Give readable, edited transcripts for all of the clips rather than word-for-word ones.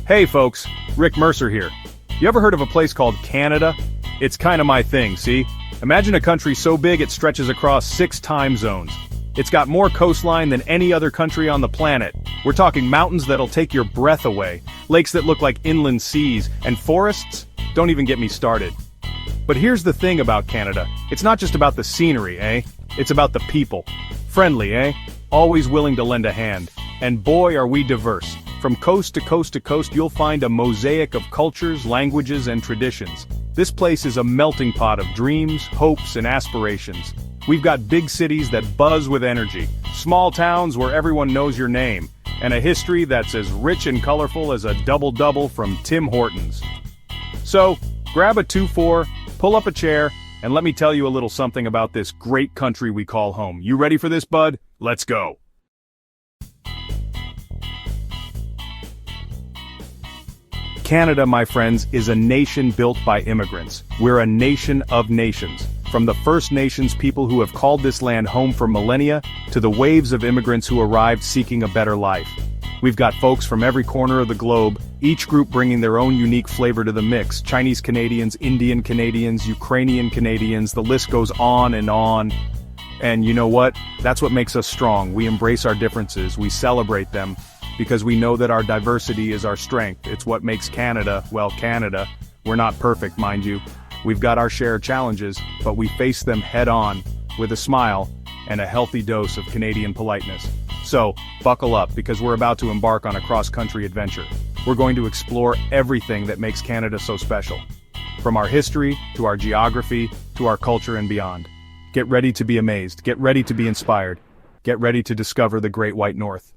Hey folks, Rick Mercer here. You ever heard of a place called Canada? It's kinda my thing, see? Imagine a country so big it stretches across 6 time zones. It's got more coastline than any other country on the planet. We're talking mountains that'll take your breath away, lakes that look like inland seas, and forests? Don't even get me started. But here's the thing about Canada. It's not just about the scenery, eh? It's about the people. Friendly, eh? Always willing to lend a hand. And boy are we diverse. From coast to coast to coast you'll find a mosaic of cultures, languages, and traditions. This place is a melting pot of dreams, hopes, and aspirations. We've got big cities that buzz with energy, small towns where everyone knows your name, and a history that's as rich and colorful as a double-double from Tim Hortons. So, grab a 2-4, pull up a chair, and let me tell you a little something about this great country we call home. You ready for this, bud? Let's go. Canada, my friends, is a nation built by immigrants. We're a nation of nations. From the First Nations people who have called this land home for millennia, to the waves of immigrants who arrived seeking a better life. We've got folks from every corner of the globe, each group bringing their own unique flavor to the mix. Chinese Canadians, Indian Canadians, Ukrainian Canadians, the list goes on and on. And you know what? That's what makes us strong. We embrace our differences, we celebrate them, because we know that our diversity is our strength. It's what makes Canada, well, Canada. We're not perfect, mind you. We've got our share of challenges, but we face them head-on, with a smile, and a healthy dose of Canadian politeness. So, buckle up, because we're about to embark on a cross-country adventure. We're going to explore everything that makes Canada so special. From our history, to our geography, to our culture and beyond. Get ready to be amazed, get ready to be inspired, get ready to discover the Great White North.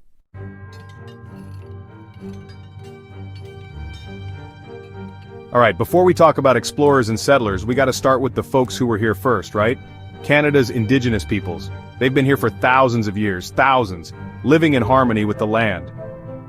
Alright, before we talk about explorers and settlers, we gotta start with the folks who were here first, right? Canada's indigenous peoples. They've been here for thousands of years, thousands, living in harmony with the land.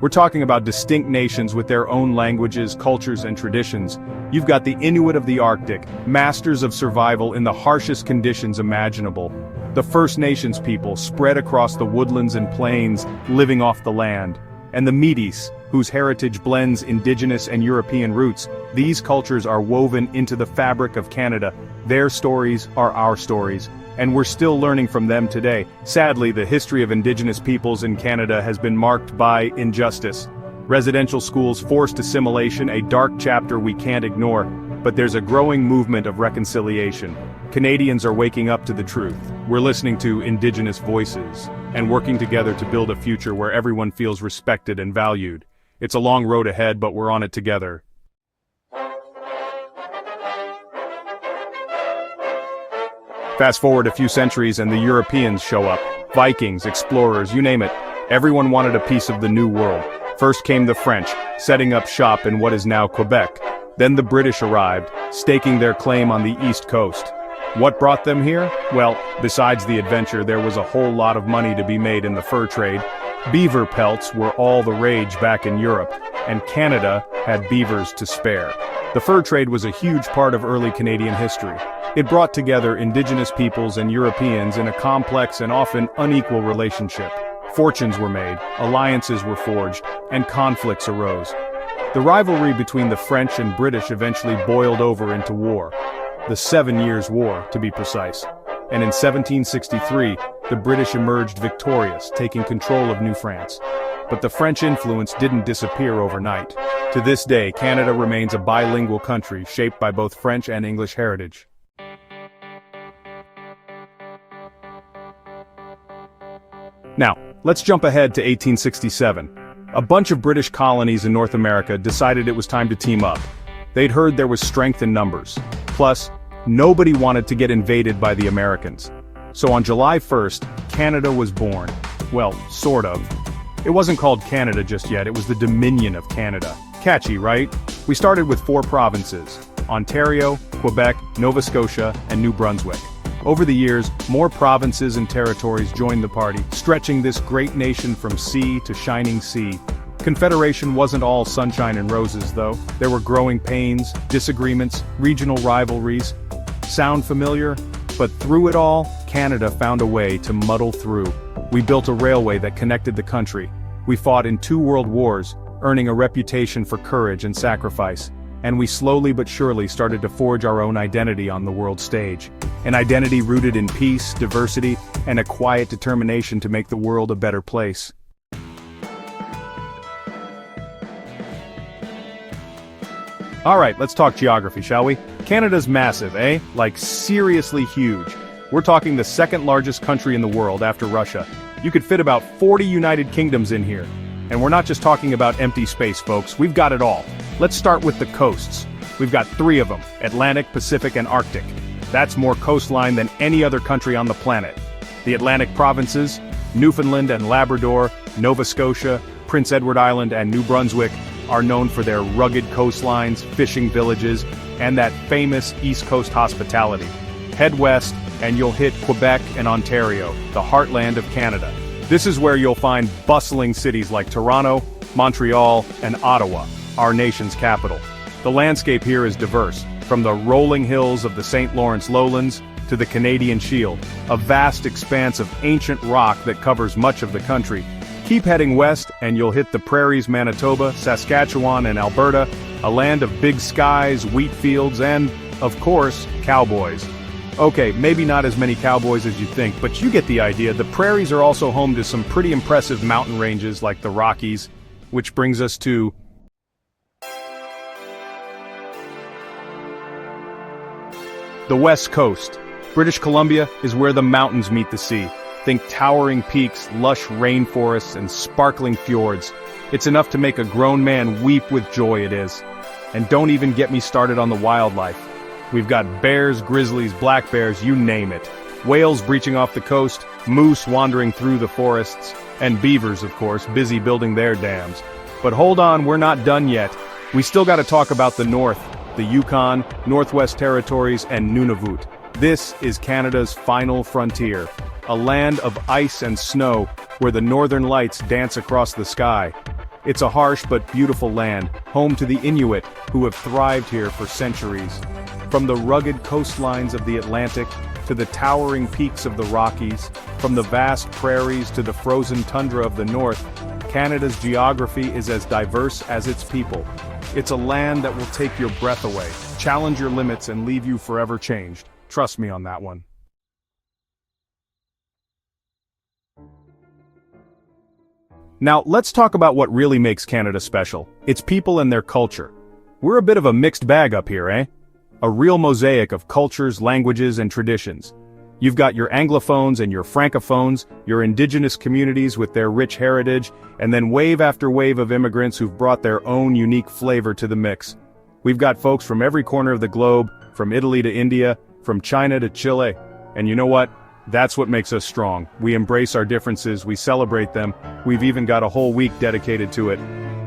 We're talking about distinct nations with their own languages, cultures, and traditions. You've got the Inuit of the Arctic, masters of survival in the harshest conditions imaginable. The First Nations people, spread across the woodlands and plains, living off the land. And the Métis, whose heritage blends indigenous and European roots. These cultures are woven into the fabric of Canada. Their stories are our stories, and we're still learning from them today. Sadly, the history of indigenous peoples in Canada has been marked by injustice. Residential schools, forced assimilation, a dark chapter we can't ignore, but there's a growing movement of reconciliation. Canadians are waking up to the truth. We're listening to indigenous voices, and working together to build a future where everyone feels respected and valued. It's a long road ahead, but we're on it together. Fast forward a few centuries and the Europeans show up. Vikings, explorers, you name it. Everyone wanted a piece of the New World. First came the French, setting up shop in what is now Quebec. Then the British arrived, staking their claim on the East Coast. What brought them here? Well, besides the adventure, there was a whole lot of money to be made in the fur trade. Beaver pelts were all the rage back in Europe, and Canada had beavers to spare. The fur trade was a huge part of early Canadian history. It brought together indigenous peoples and Europeans in a complex and often unequal relationship. Fortunes were made, alliances were forged, and conflicts arose. The rivalry between the French and British eventually boiled over into war. The 7 Years' War, to be precise. And in 1763, the British emerged victorious, taking control of New France. But the French influence didn't disappear overnight. To this day, Canada remains a bilingual country shaped by both French and English heritage. Now, let's jump ahead to 1867. A bunch of British colonies in North America decided it was time to team up. They'd heard there was strength in numbers. Plus, nobody wanted to get invaded by the Americans. So on July 1st, Canada was born. Well, sort of. It wasn't called Canada just yet, it was the Dominion of Canada. Catchy, right? We started with 4 provinces: Ontario, Quebec, Nova Scotia, and New Brunswick. Over the years, more provinces and territories joined the party, stretching this great nation from sea to shining sea. Confederation wasn't all sunshine and roses, though. There were growing pains, disagreements, regional rivalries. Sound familiar? But through it all, Canada found a way to muddle through. We built a railway that connected the country. We fought in 2 world wars, earning a reputation for courage and sacrifice. And we slowly but surely started to forge our own identity on the world stage. An identity rooted in peace, diversity, and a quiet determination to make the world a better place. Alright, let's talk geography, shall we? Canada's massive, eh? Like seriously huge. We're talking the second largest country in the world after Russia. You could fit about 40 United Kingdoms in here. And we're not just talking about empty space, folks, we've got it all. Let's start with the coasts. We've got 3 of them, Atlantic, Pacific, and Arctic. That's more coastline than any other country on the planet. The Atlantic provinces, Newfoundland and Labrador, Nova Scotia, Prince Edward Island, and New Brunswick, are known for their rugged coastlines, fishing villages, and that famous East Coast hospitality. Head west, and you'll hit Quebec and Ontario, the heartland of Canada. This is where you'll find bustling cities like Toronto, Montreal, and Ottawa, our nation's capital. The landscape here is diverse, from the rolling hills of the St. Lawrence lowlands to the Canadian Shield, a vast expanse of ancient rock that covers much of the country. Keep heading west and you'll hit the prairies, Manitoba, Saskatchewan, and Alberta, a land of big skies, wheat fields, and, of course, cowboys. Okay, maybe not as many cowboys as you think, but you get the idea. The prairies are also home to some pretty impressive mountain ranges like the Rockies, which brings us to the West Coast. British Columbia is where the mountains meet the sea. Think towering peaks, lush rainforests, and sparkling fjords. It's enough to make a grown man weep with joy, it is. And don't even get me started on the wildlife. We've got bears, grizzlies, black bears, you name it. Whales breaching off the coast, moose wandering through the forests, and beavers, of course, busy building their dams. But hold on, we're not done yet. We still gotta talk about the north, the Yukon, Northwest Territories, and Nunavut. This is Canada's final frontier, a land of ice and snow where the northern lights dance across the sky. It's a harsh but beautiful land, home to the Inuit, who have thrived here for centuries. From the rugged coastlines of the Atlantic to the towering peaks of the Rockies, from the vast prairies to the frozen tundra of the north, Canada's geography is as diverse as its people. It's a land that will take your breath away, challenge your limits, and leave you forever changed. Trust me on that one. Now, let's talk about what really makes Canada special. Its people and their culture. We're a bit of a mixed bag up here, eh? A real mosaic of cultures, languages, and traditions. You've got your Anglophones and your Francophones, your indigenous communities with their rich heritage, and then wave after wave of immigrants who've brought their own unique flavor to the mix. We've got folks from every corner of the globe, from Italy to India, from China to Chile. And you know what? That's what makes us strong. We embrace our differences, we celebrate them, we've even got a whole week dedicated to it.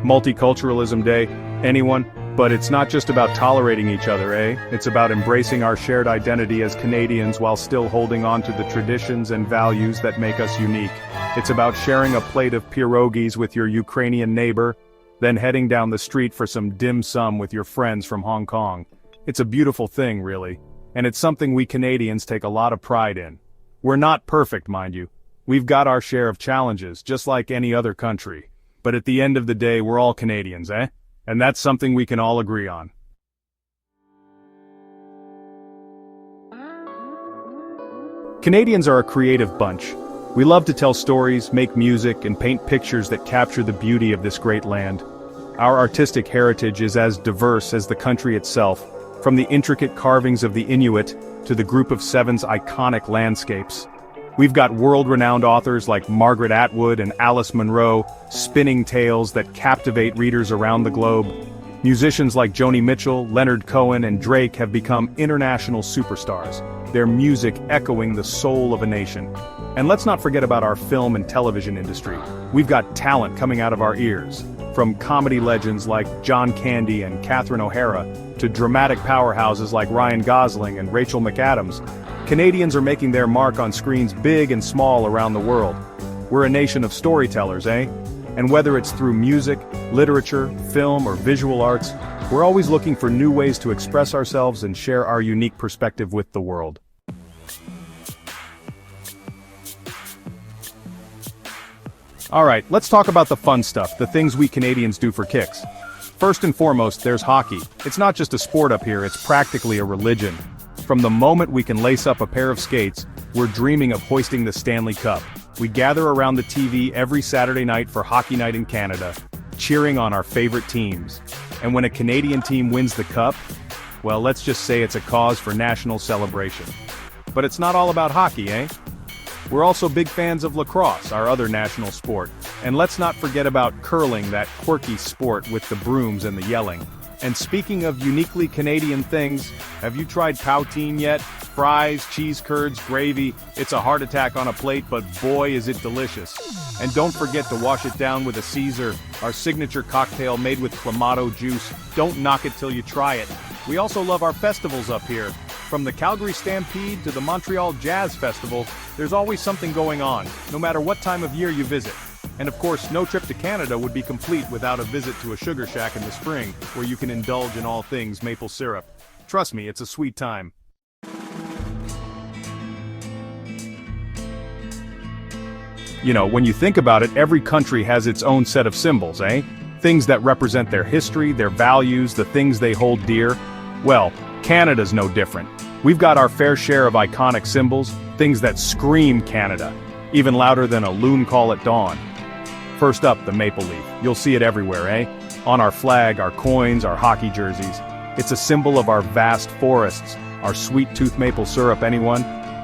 Multiculturalism Day, anyone? But it's not just about tolerating each other, eh? It's about embracing our shared identity as Canadians while still holding on to the traditions and values that make us unique. It's about sharing a plate of pierogies with your Ukrainian neighbor, then heading down the street for some dim sum with your friends from Hong Kong. It's a beautiful thing, really. And it's something we Canadians take a lot of pride in. We're not perfect, mind you. We've got our share of challenges, just like any other country. But at the end of the day, we're all Canadians, eh? And that's something we can all agree on. Canadians are a creative bunch. We love to tell stories, make music, and paint pictures that capture the beauty of this great land. Our artistic heritage is as diverse as the country itself, from the intricate carvings of the Inuit to the Group of Seven's iconic landscapes. We've got world-renowned authors like Margaret Atwood and Alice Munro, spinning tales that captivate readers around the globe. Musicians like Joni Mitchell, Leonard Cohen, and Drake have become international superstars, their music echoing the soul of a nation. And let's not forget about our film and television industry. We've got talent coming out of our ears, from comedy legends like John Candy and Catherine O'Hara, to dramatic powerhouses like Ryan Gosling and Rachel McAdams. Canadians are making their mark on screens big and small around the world. We're a nation of storytellers, eh? And whether it's through music, literature, film, or visual arts, we're always looking for new ways to express ourselves and share our unique perspective with the world. Alright, let's talk about the fun stuff, the things we Canadians do for kicks. First and foremost, there's hockey. It's not just a sport up here, it's practically a religion. From the moment we can lace up a pair of skates, we're dreaming of hoisting the Stanley Cup. We gather around the TV every Saturday night for Hockey Night in Canada, cheering on our favorite teams. And when a Canadian team wins the cup, well, let's just say it's a cause for national celebration. But it's not all about hockey, eh? We're also big fans of lacrosse, our other national sport. And let's not forget about curling, that quirky sport with the brooms and the yelling. And speaking of uniquely Canadian things, have you tried poutine yet? Fries, cheese curds, gravy, it's a heart attack on a plate, but boy is it delicious. And don't forget to wash it down with a Caesar, our signature cocktail made with Clamato juice. Don't knock it till you try it. We also love our festivals up here. From the Calgary Stampede to the Montreal Jazz Festival, there's always something going on, no matter what time of year you visit. And of course, no trip to Canada would be complete without a visit to a sugar shack in the spring, where you can indulge in all things maple syrup. Trust me, it's a sweet time. You know, when you think about it, every country has its own set of symbols, eh? Things that represent their history, their values, the things they hold dear. Well, Canada's no different. We've got our fair share of iconic symbols, things that scream Canada, even louder than a loon call at dawn. First up, the maple leaf. You'll see it everywhere, eh? On our flag, our coins, our hockey jerseys. It's a symbol of our vast forests, our sweet tooth maple syrup, anyone?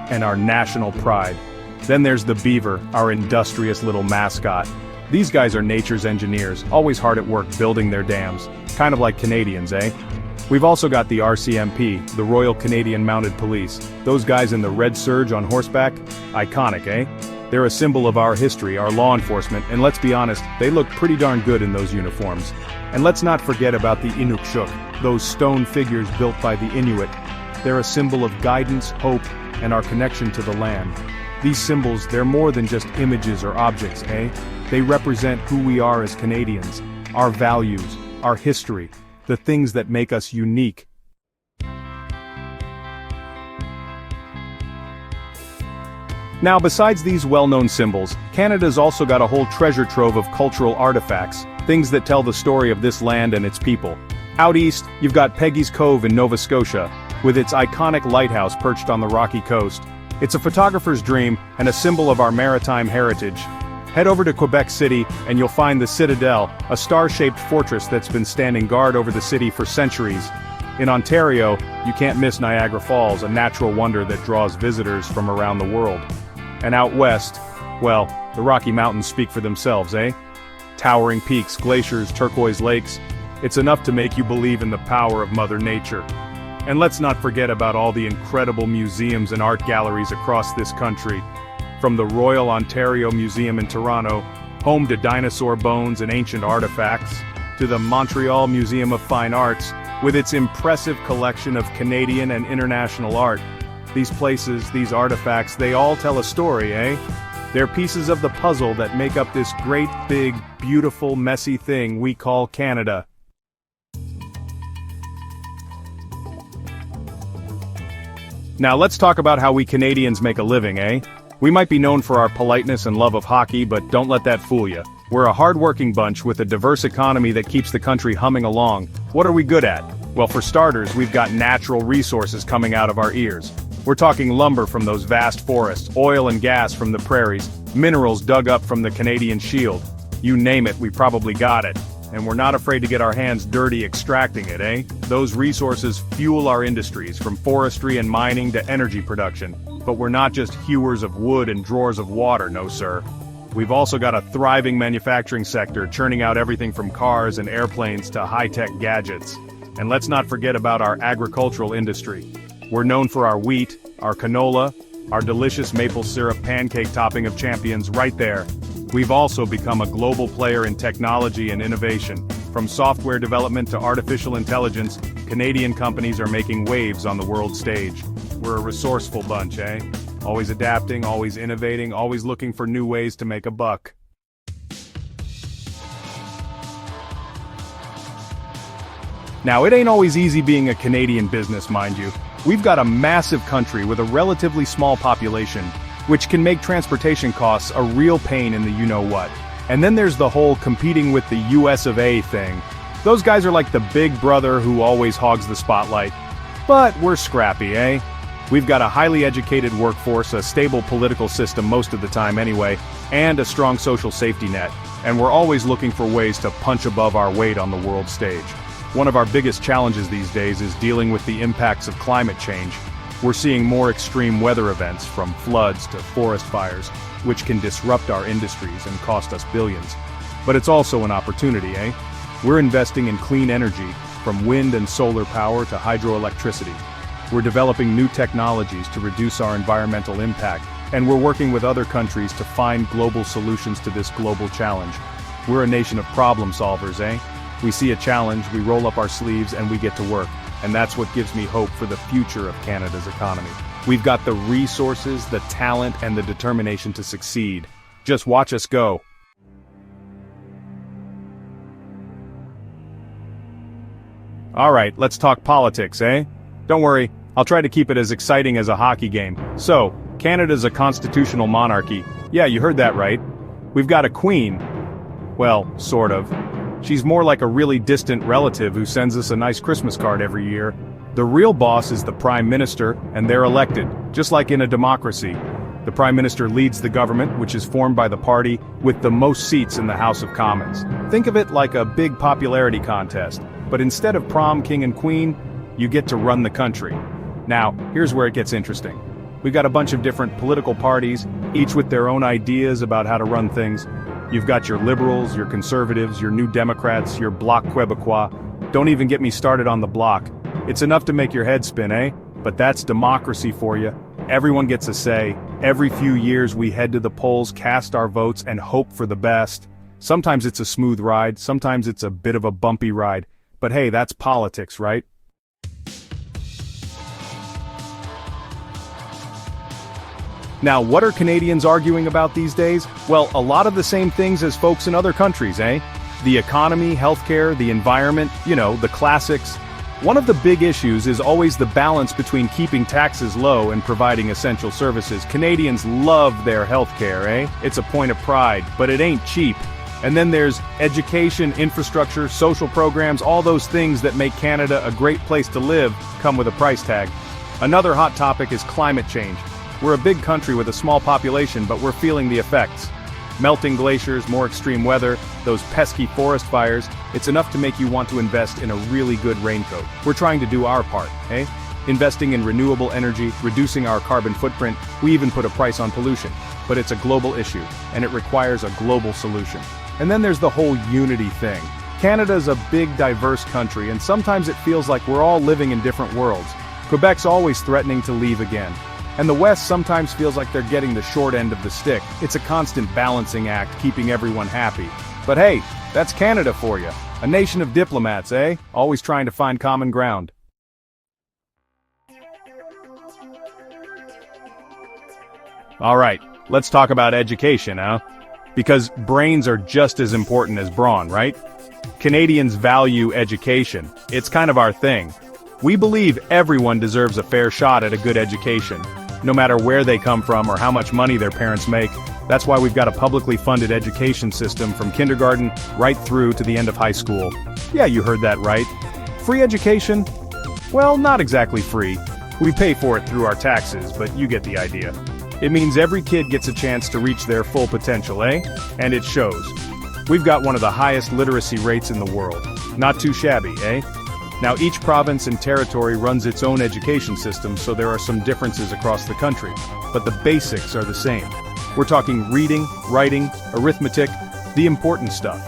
And our national pride. Then there's the beaver, our industrious little mascot. These guys are nature's engineers, always hard at work building their dams. Kind of like Canadians, eh? We've also got the RCMP, the Royal Canadian Mounted Police. Those guys in the red serge on horseback? Iconic, eh? They're a symbol of our history, our law enforcement, and let's be honest, they look pretty darn good in those uniforms. And let's not forget about the Inukshuk, those stone figures built by the Inuit. They're a symbol of guidance, hope, and our connection to the land. These symbols, they're more than just images or objects, eh? They represent who we are as Canadians, our values, our history, the things that make us unique. Now, besides these well-known symbols, Canada's also got a whole treasure trove of cultural artifacts, things that tell the story of this land and its people. Out east, you've got Peggy's Cove in Nova Scotia, with its iconic lighthouse perched on the rocky coast. It's a photographer's dream and a symbol of our maritime heritage. Head over to Quebec City and you'll find the Citadel, a star-shaped fortress that's been standing guard over the city for centuries. In Ontario, you can't miss Niagara Falls, a natural wonder that draws visitors from around the world. And out west, well, the Rocky Mountains speak for themselves, eh? Towering peaks, glaciers, turquoise lakes. It's enough to make you believe in the power of Mother Nature. And let's not forget about all the incredible museums and art galleries across this country. From the Royal Ontario Museum in Toronto, home to dinosaur bones and ancient artifacts, to the Montreal Museum of Fine Arts, with its impressive collection of Canadian and international art. These places, these artifacts, they all tell a story, eh? They're pieces of the puzzle that make up this great, big, beautiful, messy thing we call Canada. Now let's talk about how we Canadians make a living, eh? We might be known for our politeness and love of hockey, but don't let that fool you. We're a hard-working bunch with a diverse economy that keeps the country humming along. What are we good at? Well, for starters, we've got natural resources coming out of our ears. We're talking lumber from those vast forests, oil and gas from the prairies, minerals dug up from the Canadian Shield. You name it, we probably got it. And we're not afraid to get our hands dirty extracting it, eh? Those resources fuel our industries, from forestry and mining to energy production. But we're not just hewers of wood and drawers of water, no sir. We've also got a thriving manufacturing sector, churning out everything from cars and airplanes to high-tech gadgets. And let's not forget about our agricultural industry. We're known for our wheat, our canola, our delicious maple syrup pancake topping of champions right there. We've also become a global player in technology and innovation. From software development to artificial intelligence, Canadian companies are making waves on the world stage. We're a resourceful bunch, eh? Always adapting, always innovating, always looking for new ways to make a buck. Now, it ain't always easy being a Canadian business, mind you. We've got a massive country with a relatively small population, which can make transportation costs a real pain in the you-know-what. And then there's the whole competing with the US of A thing. Those guys are like the big brother who always hogs the spotlight. But we're scrappy, eh? We've got a highly educated workforce, a stable political system most of the time anyway, and a strong social safety net. And we're always looking for ways to punch above our weight on the world stage. One of our biggest challenges these days is dealing with the impacts of climate change. We're seeing more extreme weather events, from floods to forest fires, which can disrupt our industries and cost us billions. But it's also an opportunity, eh? We're investing in clean energy, from wind and solar power to hydroelectricity. We're developing new technologies to reduce our environmental impact, and we're working with other countries to find global solutions to this global challenge. We're a nation of problem solvers, eh? We see a challenge, we roll up our sleeves, and we get to work. And that's what gives me hope for the future of Canada's economy. We've got the resources, the talent, and the determination to succeed. Just watch us go. Alright, let's talk politics, eh? Don't worry, I'll try to keep it as exciting as a hockey game. So, Canada's a constitutional monarchy. Yeah, you heard that right. We've got a queen. Well, sort of. She's more like a really distant relative who sends us a nice Christmas card every year. The real boss is the Prime Minister, and they're elected, just like in a democracy. The Prime Minister leads the government, which is formed by the party with the most seats in the House of Commons. Think of it like a big popularity contest, but instead of prom king and queen, you get to run the country. Now, here's where it gets interesting. We've got a bunch of different political parties, each with their own ideas about how to run things. You've got your liberals, your conservatives, your new Democrats, your Bloc Québécois. Don't even get me started on the Bloc. It's enough to make your head spin, eh? But that's democracy for you. Everyone gets a say. Every few years we head to the polls, cast our votes, and hope for the best. Sometimes it's a smooth ride, sometimes it's a bit of a bumpy ride. But hey, that's politics, right? Now, what are Canadians arguing about these days? Well, a lot of the same things as folks in other countries, eh? The economy, healthcare, the environment, the classics. One of the big issues is always the balance between keeping taxes low and providing essential services. Canadians love their healthcare, eh? It's a point of pride, but it ain't cheap. And then there's education, infrastructure, social programs, all those things that make Canada a great place to live come with a price tag. Another hot topic is climate change. We're a big country with a small population, but we're feeling the effects. Melting glaciers, more extreme weather, those pesky forest fires, it's enough to make you want to invest in a really good raincoat. We're trying to do our part, eh? Investing in renewable energy, reducing our carbon footprint, we even put a price on pollution. But it's a global issue, and it requires a global solution. And then there's the whole unity thing. Canada's a big, diverse country, and sometimes it feels like we're all living in different worlds. Quebec's always threatening to leave again. And the West sometimes feels like they're getting the short end of the stick. It's a constant balancing act, keeping everyone happy. But hey, that's Canada for you. A nation of diplomats, eh? Always trying to find common ground. Alright, let's talk about education, huh? Because brains are just as important as brawn, right? Canadians value education. It's kind of our thing. We believe everyone deserves a fair shot at a good education, no matter where they come from or how much money their parents make. That's why we've got a publicly funded education system from kindergarten right through to the end of high school. Yeah, you heard that right. Free education? Well, not exactly free. We pay for it through our taxes, but you get the idea. It means every kid gets a chance to reach their full potential, eh? And it shows. We've got one of the highest literacy rates in the world. Not too shabby, eh? Now, each province and territory runs its own education system, so there are some differences across the country. But the basics are the same. We're talking reading, writing, arithmetic, the important stuff.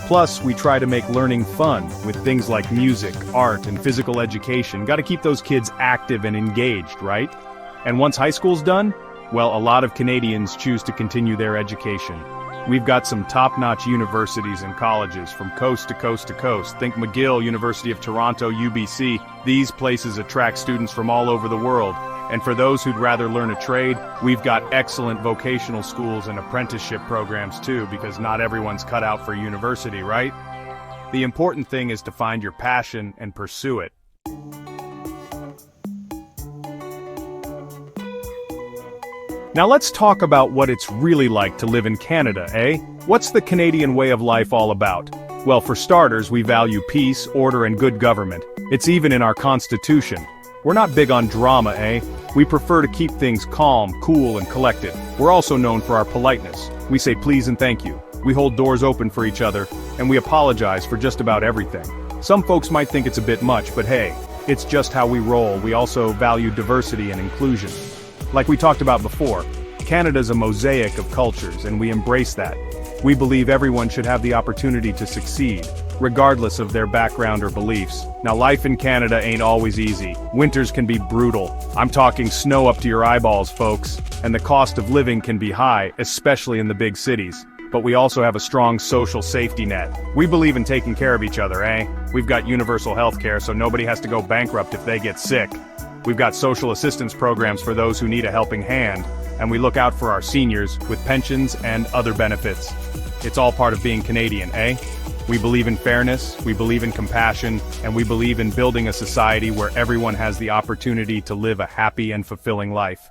Plus, we try to make learning fun with things like music, art, and physical education. Gotta keep those kids active and engaged, right? And once high school's done, well, a lot of Canadians choose to continue their education. We've got some top-notch universities and colleges from coast to coast to coast. Think McGill, University of Toronto, UBC. These places attract students from all over the world. And for those who'd rather learn a trade, we've got excellent vocational schools and apprenticeship programs too, because not everyone's cut out for university, right? The important thing is to find your passion and pursue it. Now let's talk about what it's really like to live in Canada, eh? What's the Canadian way of life all about? Well, for starters, we value peace, order, and good government. It's even in our constitution. We're not big on drama, eh? We prefer to keep things calm, cool, and collected. We're also known for our politeness. We say please and thank you. We hold doors open for each other, and we apologize for just about everything. Some folks might think it's a bit much, but hey, it's just how we roll. We also value diversity and inclusion. Like we talked about before, Canada's a mosaic of cultures, and we embrace that. We believe everyone should have the opportunity to succeed, regardless of their background or beliefs. Now, life in Canada ain't always easy. Winters can be brutal. I'm talking snow up to your eyeballs, folks. And the cost of living can be high, especially in the big cities. But we also have a strong social safety net. We believe in taking care of each other, eh? We've got universal health care, so nobody has to go bankrupt if they get sick. We've got social assistance programs for those who need a helping hand, and we look out for our seniors with pensions and other benefits. It's all part of being Canadian, eh? We believe in fairness, we believe in compassion, and we believe in building a society where everyone has the opportunity to live a happy and fulfilling life.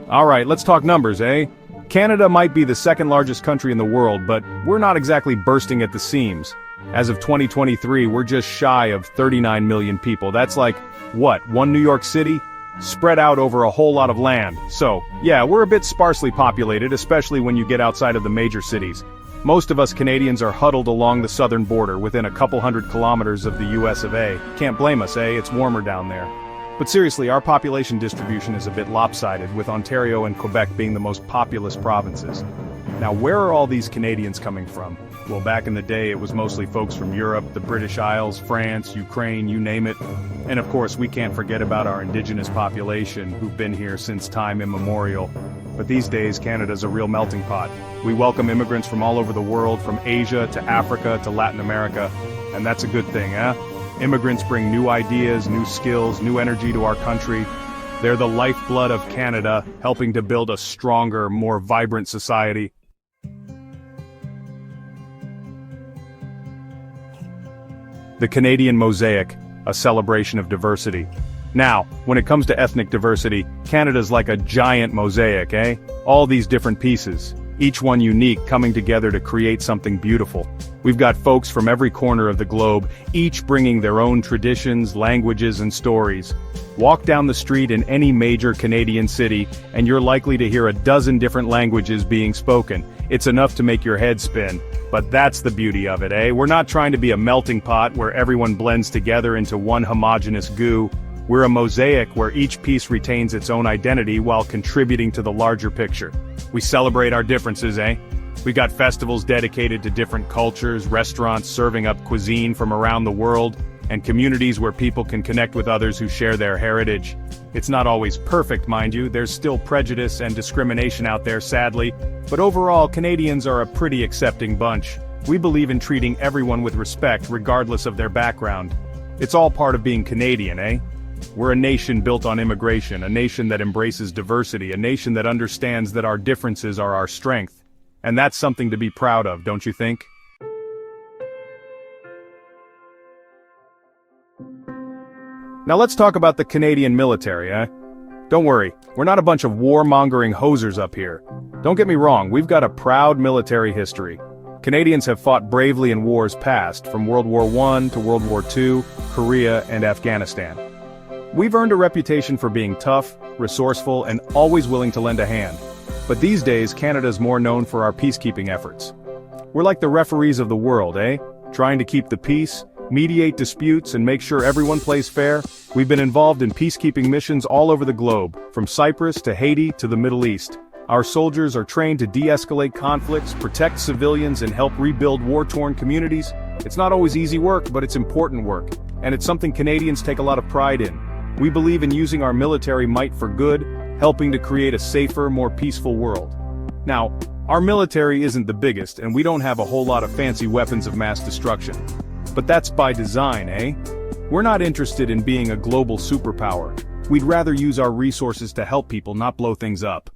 Alright, let's talk numbers, eh? Canada might be the second largest country in the world, but we're not exactly bursting at the seams. As of 2023, we're just shy of 39 million people. That's like, what, one New York City? Spread out over a whole lot of land. So, yeah, we're a bit sparsely populated, especially when you get outside of the major cities. Most of us Canadians are huddled along the southern border, within a couple hundred kilometers of the US of A. Can't blame us, eh? It's warmer down there. But seriously, our population distribution is a bit lopsided, with Ontario and Quebec being the most populous provinces. Now, where are all these Canadians coming from? Well, back in the day, it was mostly folks from Europe, the British Isles, France, Ukraine, you name it. And of course, we can't forget about our indigenous population, who've been here since time immemorial. But these days, Canada's a real melting pot. We welcome immigrants from all over the world, from Asia to Africa to Latin America. And that's a good thing, eh? Immigrants bring new ideas, new skills, new energy to our country. They're the lifeblood of Canada, helping to build a stronger, more vibrant society. The Canadian Mosaic, a celebration of diversity. Now, when it comes to ethnic diversity, Canada's like a giant mosaic, eh? All these different pieces, each one unique, coming together to create something beautiful. We've got folks from every corner of the globe, each bringing their own traditions, languages, and stories. Walk down the street in any major Canadian city, and you're likely to hear a dozen different languages being spoken. It's enough to make your head spin. But that's the beauty of it, eh? We're not trying to be a melting pot where everyone blends together into one homogeneous goo. We're a mosaic where each piece retains its own identity while contributing to the larger picture. We celebrate our differences, eh? We got festivals dedicated to different cultures, restaurants serving up cuisine from around the world, and communities where people can connect with others who share their heritage. It's not always perfect, mind you. There's still prejudice and discrimination out there, sadly. But overall, Canadians are a pretty accepting bunch. We believe in treating everyone with respect, regardless of their background. It's all part of being Canadian, eh? We're a nation built on immigration, a nation that embraces diversity, a nation that understands that our differences are our strength. And that's something to be proud of, don't you think? Now let's talk about the Canadian military, eh? Don't worry, we're not a bunch of war-mongering hosers up here. Don't get me wrong, we've got a proud military history. Canadians have fought bravely in wars past, from World War I to World War II, Korea, and Afghanistan. We've earned a reputation for being tough, resourceful, and always willing to lend a hand. But these days, Canada's more known for our peacekeeping efforts. We're like the referees of the world, eh? Trying to keep the peace, mediate disputes, and make sure everyone plays fair. We've been involved in peacekeeping missions all over the globe, from Cyprus to Haiti to the Middle East. Our soldiers are trained to de-escalate conflicts, protect civilians, and help rebuild war-torn communities. It's not always easy work, but it's important work, and it's something Canadians take a lot of pride in. We believe in using our military might for good, helping to create a safer, more peaceful world. Now, our military isn't the biggest, and we don't have a whole lot of fancy weapons of mass destruction. But that's by design, eh? We're not interested in being a global superpower. We'd rather use our resources to help people, not blow things up.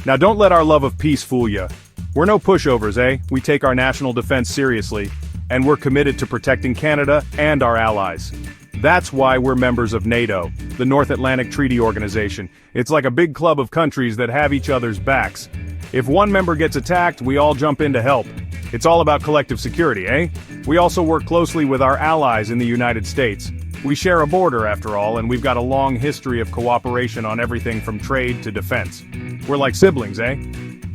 Now don't let our love of peace fool you. We're no pushovers, eh? We take our national defense seriously, and we're committed to protecting Canada and our allies. That's why we're members of NATO, the North Atlantic Treaty Organization. It's like a big club of countries that have each other's backs. If one member gets attacked, we all jump in to help. It's all about collective security, eh? We also work closely with our allies in the United States. We share a border, after all, and we've got a long history of cooperation on everything from trade to defense. We're like siblings, eh?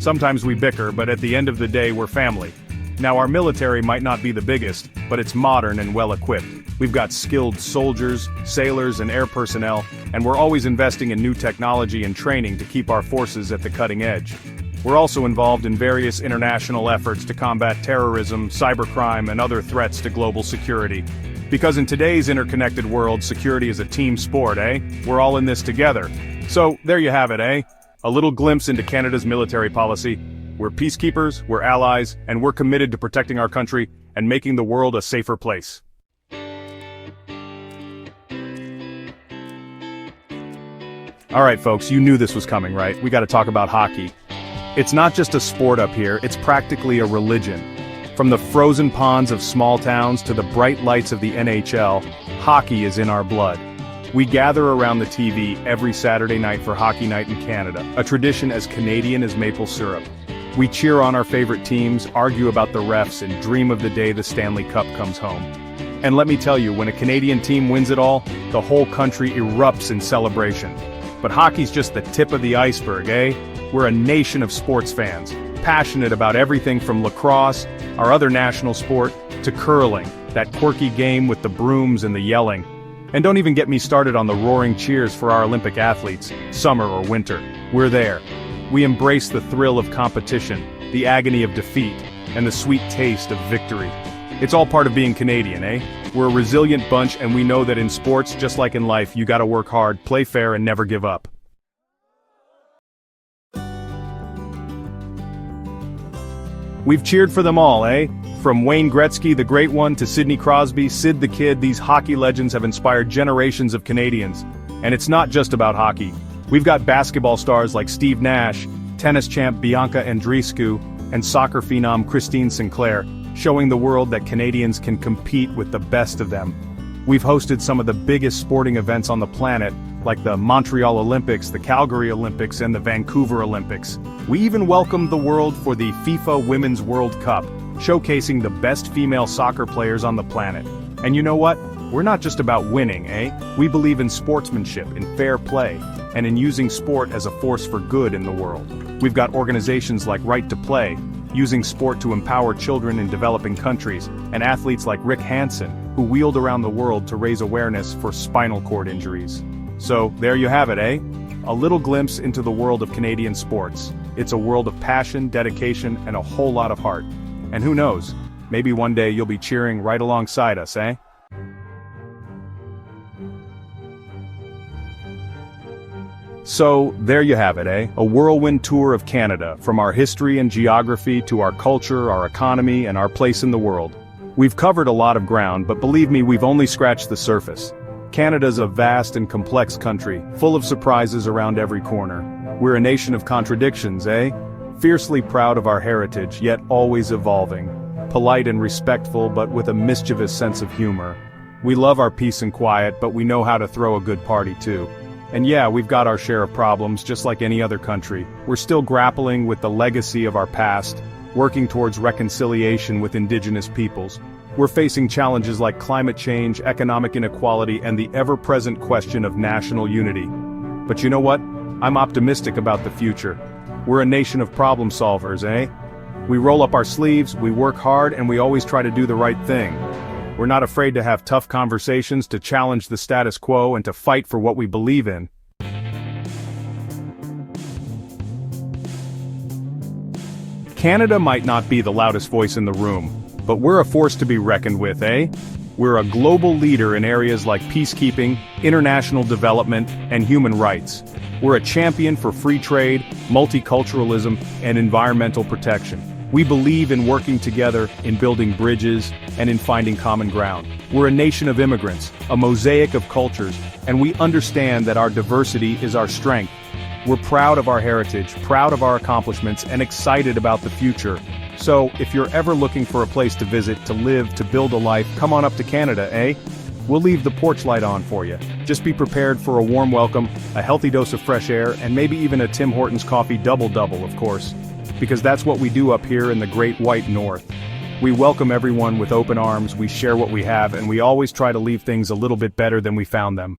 Sometimes we bicker, but at the end of the day, we're family. Now, our military might not be the biggest, but it's modern and well-equipped. We've got skilled soldiers, sailors, and air personnel, and we're always investing in new technology and training to keep our forces at the cutting edge. We're also involved in various international efforts to combat terrorism, cybercrime, and other threats to global security. Because in today's interconnected world, security is a team sport, eh? We're all in this together. So, there you have it, eh? A little glimpse into Canada's military policy. We're peacekeepers, we're allies, and we're committed to protecting our country and making the world a safer place. Alright folks, you knew this was coming, right? We gotta talk about hockey. It's not just a sport up here, it's practically a religion. From the frozen ponds of small towns to the bright lights of the NHL, hockey is in our blood. We gather around the TV every Saturday night for Hockey Night in Canada, a tradition as Canadian as maple syrup. We cheer on our favorite teams, argue about the refs, and dream of the day the Stanley Cup comes home. And let me tell you, when a Canadian team wins it all, the whole country erupts in celebration. But hockey's just the tip of the iceberg, eh? We're a nation of sports fans, passionate about everything from lacrosse, our other national sport, to curling, that quirky game with the brooms and the yelling. And don't even get me started on the roaring cheers for our Olympic athletes, summer or winter. We're there. We embrace the thrill of competition, the agony of defeat, and the sweet taste of victory. It's all part of being Canadian, eh? We're a resilient bunch, and we know that in sports, just like in life, you gotta work hard, play fair, and never give up. We've cheered for them all, eh? From Wayne Gretzky, the Great One, to Sidney Crosby, Sid the Kid, these hockey legends have inspired generations of Canadians. And it's not just about hockey. We've got basketball stars like Steve Nash, tennis champ Bianca Andreescu, and soccer phenom Christine Sinclair, showing the world that Canadians can compete with the best of them. We've hosted some of the biggest sporting events on the planet, like the Montreal Olympics, the Calgary Olympics, and the Vancouver Olympics. We even welcomed the world for the FIFA Women's World Cup, showcasing the best female soccer players on the planet. And you know what? We're not just about winning, eh? We believe in sportsmanship, in fair play, and in using sport as a force for good in the world. We've got organizations like Right to Play, using sport to empower children in developing countries, and athletes like Rick Hansen, who wheeled around the world to raise awareness for spinal cord injuries. So, there you have it, eh? A little glimpse into the world of Canadian sports. It's a world of passion, dedication, and a whole lot of heart. And who knows, maybe one day you'll be cheering right alongside us, eh? So, there you have it, eh? A whirlwind tour of Canada, from our history and geography to our culture, our economy, and our place in the world. We've covered a lot of ground, but believe me, we've only scratched the surface. Canada's a vast and complex country, full of surprises around every corner. We're a nation of contradictions, eh? Fiercely proud of our heritage, yet always evolving. Polite and respectful, but with a mischievous sense of humor. We love our peace and quiet, but we know how to throw a good party too. And yeah, we've got our share of problems, just like any other country. We're still grappling with the legacy of our past, working towards reconciliation with Indigenous peoples. We're facing challenges like climate change, economic inequality, and the ever-present question of national unity. But you know what? I'm optimistic about the future. We're a nation of problem solvers, eh? We roll up our sleeves, we work hard, and we always try to do the right thing. We're not afraid to have tough conversations, to challenge the status quo, and to fight for what we believe in. Canada might not be the loudest voice in the room, but we're a force to be reckoned with, eh? We're a global leader in areas like peacekeeping, international development, and human rights. We're a champion for free trade, multiculturalism, and environmental protection. We believe in working together, in building bridges, and in finding common ground. We're a nation of immigrants, a mosaic of cultures, and we understand that our diversity is our strength. We're proud of our heritage, proud of our accomplishments, and excited about the future. So, if you're ever looking for a place to visit, to live, to build a life, come on up to Canada, eh? We'll leave the porch light on for you. Just be prepared for a warm welcome, a healthy dose of fresh air, and maybe even a Tim Hortons coffee double-double, of course. Because that's what we do up here in the Great White North. We welcome everyone with open arms, we share what we have, and we always try to leave things a little bit better than we found them.